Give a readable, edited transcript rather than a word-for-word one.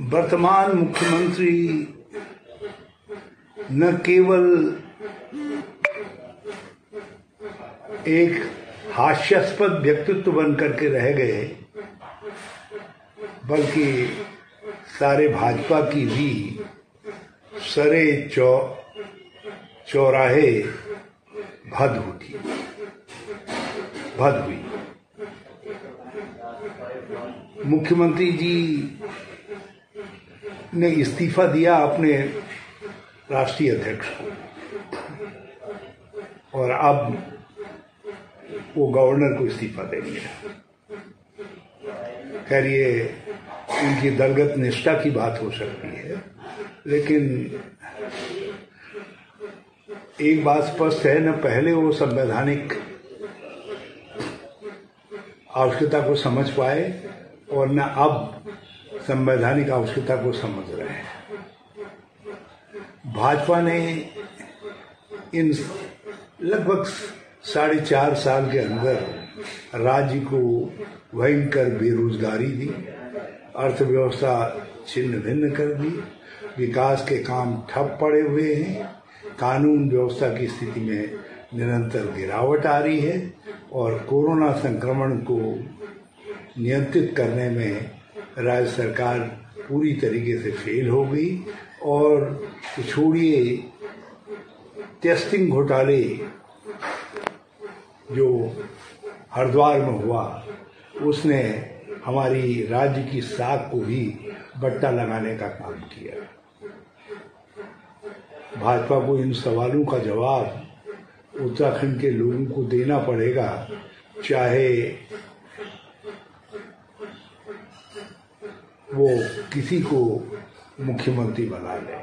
वर्तमान मुख्यमंत्री न केवल एक हास्यास्पद व्यक्तित्व बन करके रह गए, बल्कि सारे भाजपा की भी सरे चौराहे भद हुई। मुख्यमंत्री जी ने इस्तीफा दिया अपने राष्ट्रीय अध्यक्ष को, और अब वो गवर्नर को इस्तीफा देंगे। खैर, ये उनकी दलगत निष्ठा की बात हो सकती है, लेकिन एक बात स्पष्ट है, न पहले वो संवैधानिक आवश्यकता को समझ पाए और न अब संवैधानिक आवश्यकता को समझ रहे हैं। भाजपा ने इन लगभग 4.5 साल के अंदर राज्य को भयंकर बेरोजगारी दी, अर्थव्यवस्था छिन्न भिन्न कर दी, विकास के काम ठप पड़े हुए हैं, कानून व्यवस्था की स्थिति में निरंतर गिरावट आ रही है, और कोरोना संक्रमण को नियंत्रित करने में राज्य सरकार पूरी तरीके से फेल हो गई। और छोड़िए टेस्टिंग घोटाले जो हरिद्वार में हुआ, उसने हमारी राज्य की साख को भी बट्टा लगाने का काम किया। भाजपा को इन सवालों का जवाब उत्तराखंड के लोगों को देना पड़ेगा, चाहे वो किसी को मुख्यमंत्री बना ले।